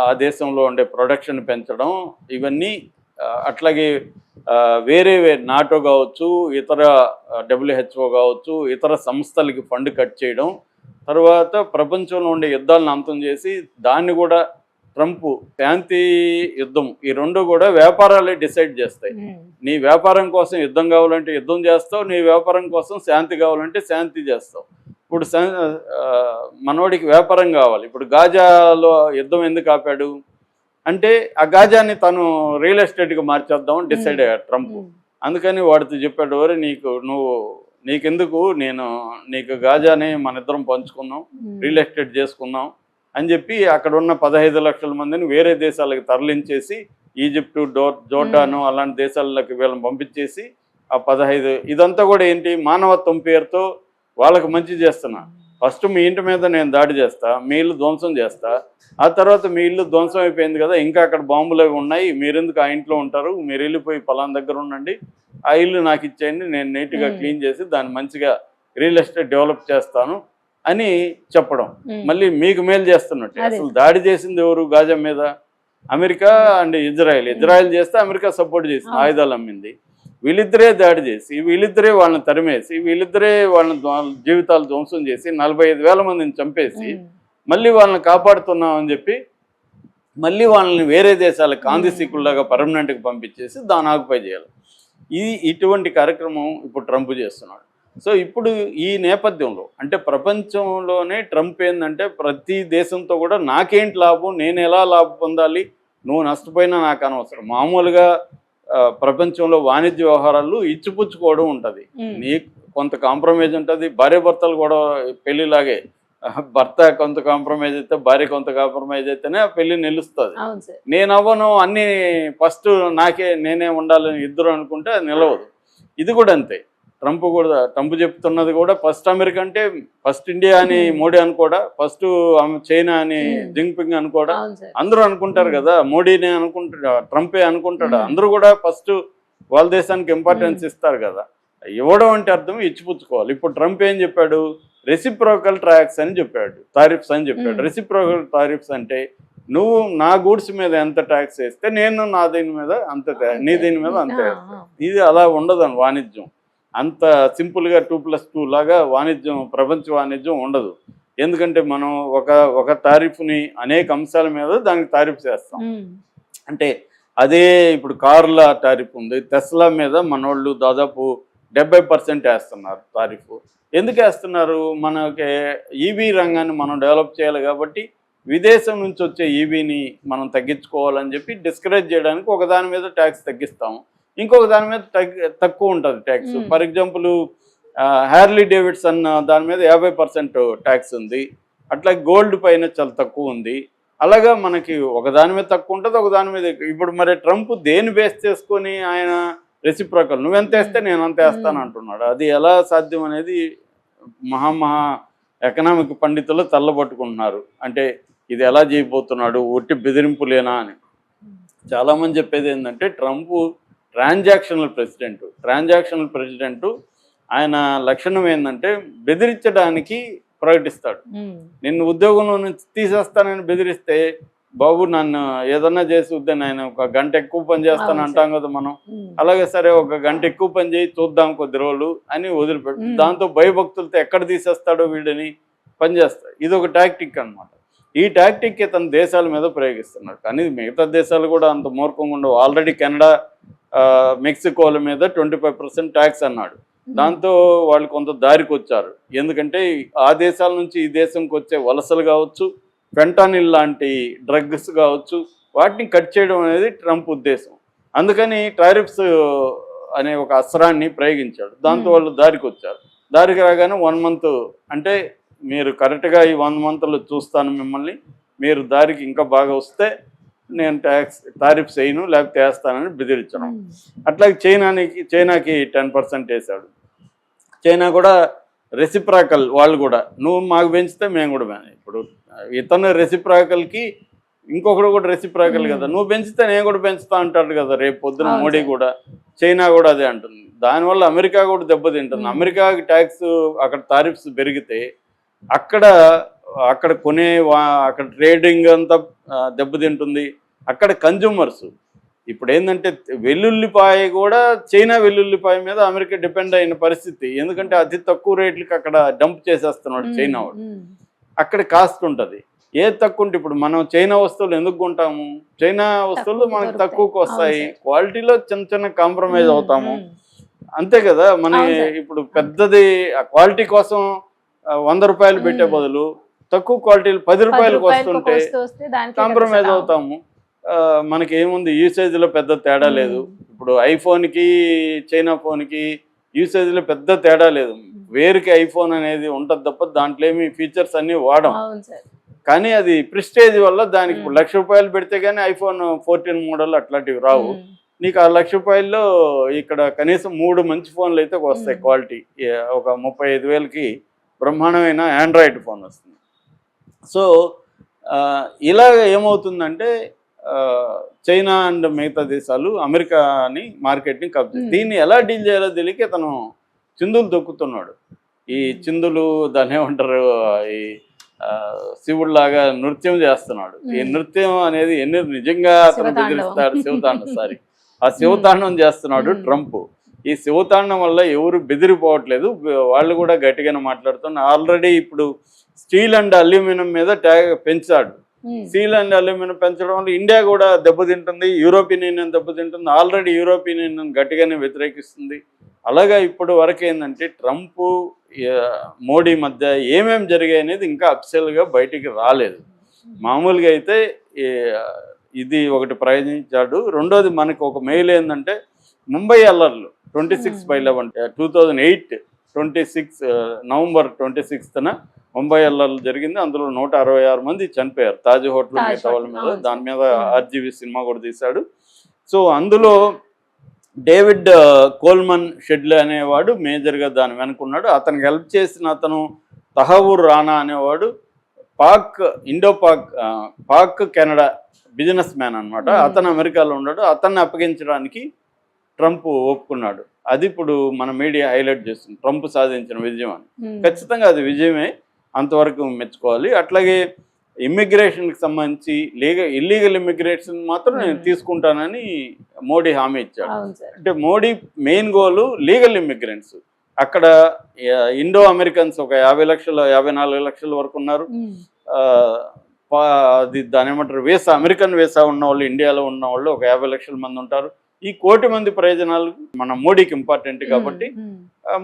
ఆ దేశంలో ఉండే ప్రొడక్షన్ పెంచడం ఇవన్నీ అట్లాగే వేరే నాటో కావచ్చు, ఇతర డబ్ల్యూహెచ్ఓ కావచ్చు, ఇతర సంస్థలకి ఫండ్ కట్ చేయడం, తర్వాత ప్రపంచంలో ఉండే యుద్ధాలను అంతం చేసి దాన్ని కూడా ట్రంప్ శాంతి యుద్ధం ఈ రెండు కూడా వ్యాపారాలే డిసైడ్ చేస్తాయి. నీ వ్యాపారం కోసం యుద్ధం కావాలంటే యుద్ధం చేస్తావు, నీ వ్యాపారం కోసం శాంతి కావాలంటే శాంతి చేస్తావు. ఇప్పుడు మనోడికి వ్యాపారం కావాలి. ఇప్పుడు గాజాలో యుద్ధం ఎందుకు ఆపాడు అంటే ఆ గాజాని తను రియల్ ఎస్టేట్గా మార్చేద్దామని డిసైడ్ అయ్యాడు ట్రంప్. అందుకని వాడితో చెప్పాడు, వరే నీకెందుకు, నీకు గాజాని మన ఇద్దరం పంచుకుందాం, రియల్ ఎస్టేట్ చేసుకుందాం అని చెప్పి అక్కడ ఉన్న 15 లక్షల మందిని వేరే దేశాలకు తరలించేసి ఈజిప్టు, జోర్డాను అలాంటి దేశాలకి వీళ్ళని పంపించేసి ఆ 15 ఇదంతా కూడా ఏంటి, మానవత్వం పేరుతో వాళ్ళకి మంచి చేస్తున్నా. ఫస్ట్ మీ ఇంటి మీద నేను దాడి చేస్తా, మీ ఇల్లు ధ్వంసం చేస్తా, ఆ తర్వాత మీ ఇల్లు ధ్వంసం అయిపోయింది కదా, ఇంకా అక్కడ బాంబులు అవి ఉన్నాయి, మీరెందుకు ఆ ఇంట్లో ఉంటారు, మీరు వెళ్ళిపోయి పలానా దగ్గర ఉండండి, ఆ ఇల్లు నాకు ఇచ్చేయండి, నేను నీట్గా క్లీన్ చేసి దాన్ని మంచిగా రియల్ ఎస్టేట్ డెవలప్ చేస్తాను అని చెప్పడం. మళ్ళీ మీకు మేలు చేస్తున్నట్టు. అసలు దాడి చేసింది ఎవరు గాజా మీద? అమెరికా అండ్ ఇజ్రాయెల్ చేస్తే అమెరికా సపోర్ట్ చేసింది, ఆయుధాలు అమ్మింది. వీళ్ళిద్దరే దాడి చేసి, వీళ్ళిద్దరే వాళ్ళని తరిమేసి, వీళ్ళిద్దరే వాళ్ళని జీవితాలు ధ్వంసం చేసి 45,000 మందిని చంపేసి మళ్ళీ వాళ్ళని కాపాడుతున్నామని చెప్పి మళ్ళీ వాళ్ళని వేరే దేశాలకు కాందిశీకుల్లాగా పర్మనెంట్గా పంపించేసి దాన్ని ఆక్యుపై చేయాలి. ఇటువంటి కార్యక్రమం ఇప్పుడు ట్రంప్ చేస్తున్నాడు. సో ఇప్పుడు ఈ నేపథ్యంలో అంటే ప్రపంచంలోనే ట్రంప్ ఏంటంటే ప్రతి దేశంతో కూడా నాకేంటి లాభం, నేను ఎలా లాభం పొందాలి, నువ్వు నష్టపోయినా నాకు అనవసరం. మామూలుగా ప్రపంచంలో వాణిజ్య వ్యవహారాలు ఇచ్చిపుచ్చుకోవడం ఉంటుంది, నీకు కొంత కాంప్రమైజ్ ఉంటుంది. భార్యాభర్తలు కూడా పెళ్లిలాగే, భర్త కొంత కాంప్రమైజ్ అయితే భార్య కొంత కాంప్రమైజ్ అయితేనే ఆ పెళ్లి నిలుస్తుంది. నేను అవ్వను అన్నీ ఫస్ట్ నేనే ఉండాలని ఇద్దరు అనుకుంటే అది నిలవదు. ఇది కూడా అంతే. ట్రంప్ చెప్తున్నది కూడా ఫస్ట్ అమెరికా అంటే ఫస్ట్ ఇండియా అని మోడీ అనుకోడా, ఫస్ట్ చైనా అని జింగ్పింగ్ అనుకోడా, అందరూ అనుకుంటారు కదా, మోడీనే అనుకుంటాడా, ట్రంపే అనుకుంటాడా, అందరూ కూడా ఫస్ట్ వాళ్ళ దేశానికి ఇంపార్టెన్స్ ఇస్తారు కదా. ఇవ్వడం అంటే అర్థం ఇచ్చిపుచ్చుకోవాలి. ఇప్పుడు ట్రంప్ ఏం చెప్పాడు, రెసిప్రోకల్ టారిఫ్స్ అని చెప్పాడు, రెసిప్రోకల్ టారిఫ్స్ అంటే నువ్వు నా గూడ్స్ మీద ఎంత ట్యాక్స్ వేస్తే నేను నా దీని మీద అంత, నీ దీని మీద అంత వేస్తా. ఇది అలా ఉండదని వాణిజ్యం, అంత సింపుల్గా 2+2 లాగా వాణిజ్యం, ప్రపంచ వాణిజ్యం ఉండదు. ఎందుకంటే మనం ఒక టారిఫ్ని అనేక అంశాల మీద దానికి టారిఫ్ చేస్తాం. అంటే అదే ఇప్పుడు కార్ల టారిఫ్ ఉంది, టెస్లా మీద మనోళ్ళు దాదాపు 70% వేస్తున్నారు టారిఫ్. ఎందుకు వేస్తున్నారు? మనకి ఈవీ రంగాన్ని మనం డెవలప్ చేయాలి కాబట్టి విదేశం నుంచి వచ్చే ఈవీని మనం తగ్గించుకోవాలని చెప్పి డిస్కరేజ్ చేయడానికి ఒక దాని మీద ట్యాక్స్ తగ్గిస్తాము, ఇంకొక దాని మీద తక్కువ ఉంటుంది tax. For example Harley Davidson దాని మీద 50% ట్యాక్స్ ఉంది, అట్లా గోల్డ్ పైన చాలా తక్కువ ఉంది. అలాగా మనకి ఒక దాని మీద తక్కువ ఉంటుంది, ఒక దాని మీద. ఇప్పుడు మరి ట్రంప్ దేని బేస్ చేసుకొని ఆయన రెసిప్రోకల్ నువ్వెంత వేస్తే నేను అంత వేస్తాను అంటున్నాడు. అది ఎలా సాధ్యం అనేది మహా ఎకనామిక్ పండితులు తల్లబట్టుకుంటున్నారు. అంటే ఇది ఎలా చేయబోతున్నాడు, ఒట్టి బెదిరింపులేనా అని. చాలామంది చెప్పేది ఏంటంటే ట్రంప్ ట్రాన్సాక్షనల్ ప్రెసిడెంట్. ఆయన లక్షణం ఏంటంటే బెదిరించడానికి ప్రకటిస్తాడు. నిన్ను ఉద్యోగంలో నుంచి తీసేస్తానని బెదిరిస్తే, బాబు నన్ను ఏదన్నా చేసి వద్దని, ఆయన 1 గంట ఎక్కువ పని చేస్తాను అంటాం కదా మనం, అలాగే సరే 1 గంట ఎక్కువ పని చేయి చూద్దాం కొద్ది రోజులు అని వదిలిపెట్టు. దాంతో భయభక్తులతో ఎక్కడ తీసేస్తాడో వీడిని పనిచేస్తాడు. ఇది ఒక టాక్టిక్ అనమాట. ఈ టాక్టిక్ ఇతను దేశాల మీద ప్రయోగిస్తున్నాడు. కానీ మిగతా దేశాలు కూడా అంత మూర్ఖంగా ఉండవు. ఆల్రెడీ కెనడా, మెక్సికోల మీద 25% ట్యాక్స్ అన్నాడు. దాంతో వాళ్ళు కొంత దారికి వచ్చారు. ఎందుకంటే ఆ దేశాల నుంచి ఈ దేశంకి వచ్చే వలసలు కావచ్చు, ఫెంటానిల్ లాంటి డ్రగ్స్ కావచ్చు, వాటిని కట్ చేయడం అనేది ట్రంప్ ఉద్దేశం. అందుకని టారిఫ్స్ అనే ఒక అస్త్రాన్ని ప్రయోగించాడు. దాంతో వాళ్ళు దారికి వచ్చారు. దారికి రాగానే 1 మంత్ అంటే మీరు కరెక్ట్గా ఈ 1 మంత్లో చూస్తాను మిమ్మల్ని, మీరు దారికి ఇంకా బాగా వస్తే నేను టారిఫ్స్ వేయను లేకపోతే వేస్తానని బెదిరించడం. అట్లాగే చైనాకి 10% వేశాడు. చైనా కూడా రెసిప్రాకల్, వాళ్ళు కూడా నువ్వు మాకు పెంచితే మేము కూడా ఇప్పుడు ఇతను రెసిప్రాకల్కి ఇంకొకడు కూడా రెసిప్రాకల్ కదా, నువ్వు పెంచితే నేను కూడా పెంచుతా అంటాడు కదా రేపు పొద్దున మోడీ కూడా. చైనా కూడా అదే అంటుంది. దానివల్ల అమెరికా కూడా దెబ్బతింటుంది. అమెరికాకి ట్యాక్స్ అక్కడ టారిఫ్స్ పెరిగితే అక్కడ అక్కడ అక్కడ ట్రేడింగ్ అంతా దెబ్బతింటుంది. అక్కడ కన్జ్యూమర్స్ ఇప్పుడు ఏంటంటే వెల్లుల్లిపాయ కూడా చైనా వెల్లుల్లిపాయ మీద అమెరికా డిపెండ్ అయిన పరిస్థితి. ఎందుకంటే అతి తక్కువ రేట్లకి అక్కడ డంప్ చేసేస్తున్నాడు చైనా వాడు. అక్కడ కాస్ట్ ఉంటుంది. ఏది తక్కువ ఉంటే ఇప్పుడు మనం చైనా వస్తువులు ఎందుకు కొంటాము? చైనా వస్తువులు మనకు తక్కువకు వస్తాయి, క్వాలిటీలో చిన్న చిన్న కాంప్రమైజ్ అవుతాము, అంతే కదా. మన ఇప్పుడు పెద్దది క్వాలిటీ కోసం 100 రూపాయలు పెట్టే బదులు తక్కువ క్వాలిటీలు 10 రూపాయలకు వస్తుంటే కాంప్రమైజ్ అవుతాము. మనకి ఏముంది, యూసేజ్లో పెద్ద తేడా లేదు. ఇప్పుడు ఐఫోన్కి చైనా ఫోన్కి యూసేజ్లో పెద్ద తేడా లేదు. వేరుకి ఐఫోన్ అనేది ఉంటుంది తప్ప దాంట్లో ఏమి ఫీచర్స్ అన్నీ వాడం. కానీ అది ప్రిస్టేజ్ వల్ల దానికి ఇప్పుడు ₹1,00,000 పెడితే కానీ ఐఫోన్ 14 మోడల్ అట్లాంటివి రావు. నీకు ఆ ₹1,00,000లో ఇక్కడ కనీసం 3 మంచి ఫోన్లు అయితే వస్తాయి క్వాలిటీ. ఒక 35,000కి బ్రహ్మాండమైన ఆండ్రాయిడ్ ఫోన్ వస్తుంది. సో ఇలా ఏమవుతుందంటే చైనా అండ్ మిగతా దేశాలు అమెరికాని మార్కెట్ని కబ్జా. దీన్ని ఎలా డీల్ చేయాలో తెలియక తను చిందులు తొక్కుతున్నాడు. ఈ చిందులు దాన్ని ఏమంటారు, ఈ శివుడిలాగా నృత్యం చేస్తున్నాడు. ఈ నృత్యం అనేది నిజంగా అతను బెదిరిస్తాడు శివతాండం. ఆ శివతాండం చేస్తున్నాడు ట్రంప్. ఈ శివతాండం వల్ల ఎవరు బెదిరిపోవట్లేదు, వాళ్ళు కూడా గట్టిగానే మాట్లాడుతున్నారు. ఆల్రెడీ ఇప్పుడు స్టీల్ అండ్ అల్యూమినియం మీద ట్యాగ్ పెంచాడు. స్టీల్ అండ్ అల్యూమినియం పెంచడం వల్ల ఇండియా కూడా దెబ్బతింటుంది, యూరోపియన్ యూనియన్ దెబ్బతింటుంది. ఆల్రెడీ యూరోపియన్ యూనియన్ గట్టిగానే వ్యతిరేకిస్తుంది. అలాగా ఇప్పటి వరకు ఏంటంటే ట్రంప్ మోడీ మధ్య ఏమేమి జరిగాయి అనేది ఇంకా అఫిషియల్గా బయటికి రాలేదు. మామూలుగా అయితే ఇది ఒకటి ప్రయోగించాడు. రెండోది మనకు ఒక మెయిల్ ఏంటంటే ముంబై అల్లర్లు 26/11 2008 నవంబర్ 26న ముంబై అల్లర్లు జరిగింది. అందులో 166 మంది చనిపోయారు. తాజ్ హోటల్ మిగతా వాళ్ళ మీద. దాని మీద ఆర్జీవీ సినిమా కూడా తీశాడు. సో అందులో డేవిడ్ కోల్మన్ షెడ్లే అనేవాడు మేజర్గా దాని వెనుకున్నాడు. అతనికి హెల్ప్ చేసిన అతను తహవూర్ రాణా అనేవాడు పాక్ కెనడా బిజినెస్ మ్యాన్ అనమాట. అతను అమెరికాలో ఉన్నాడు. అతన్ని అప్పగించడానికి ట్రంప్ ఒప్పుకున్నాడు. అది ఇప్పుడు మన మీడియా హైలైట్ చేస్తుంది, ట్రంప్ సాధించిన విజయం అని. ఖచ్చితంగా అది విజయమే, అంతవరకు మెచ్చుకోవాలి. అట్లాగే ఇమ్మిగ్రేషన్కి సంబంధించి ఇల్లీగల్ ఇమ్మిగ్రేషన్ మాత్రం నేను తీసుకుంటానని మోడీ హామీ ఇచ్చాడు. అంటే మోడీ మెయిన్ గోలు లీగల్ ఇమ్మిగ్రెంట్స్. అక్కడ ఇండో అమెరికన్స్ ఒక 54 లక్షల వరకు ఉన్నారు. అది దాని ఏమంటారు, వీసా, అమెరికన్ వీసా ఉన్న వాళ్ళు, ఇండియాలో ఉన్న వాళ్ళు ఒక 50 లక్షల మంది ఉంటారు. ఈ 1 కోటి మంది ప్రయోజనాలు మన మోడీకి ఇంపార్టెంట్ కాబట్టి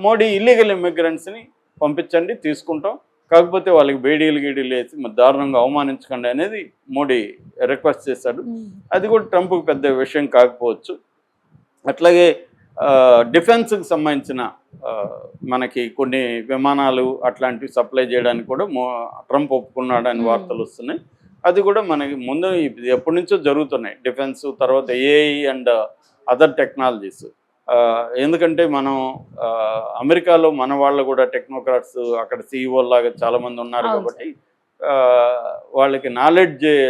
మోడీ ఇల్లీగల్ ఇమ్మిగ్రెంట్స్ని పంపించండి, తీసుకుంటాం, కాకపోతే వాళ్ళకి బేడీలు వేసి దారుణంగా అవమానించకండి అనేది మోడీ రిక్వెస్ట్ చేశాడు. అది కూడా ట్రంప్కి పెద్ద విషయం కాకపోవచ్చు. అట్లాగే డిఫెన్స్కి సంబంధించిన మనకి కొన్ని విమానాలు అట్లాంటివి సప్లై చేయడానికి కూడా ట్రంప్ ఒప్పుకున్నాడని వార్తలు వస్తున్నాయి. అది కూడా మనకి ముందు ఎప్పటి నుంచో జరుగుతున్నాయి. డిఫెన్స్, తర్వాత ఏఐ అండ్ అదర్ టెక్నాలజీస్. ఎందుకంటే మనం అమెరికాలో మన వాళ్ళు కూడా టెక్నోక్రాట్స్ అక్కడ CEO లాగా చాలామంది ఉన్నారు కాబట్టి వాళ్ళకి నాలెడ్జ్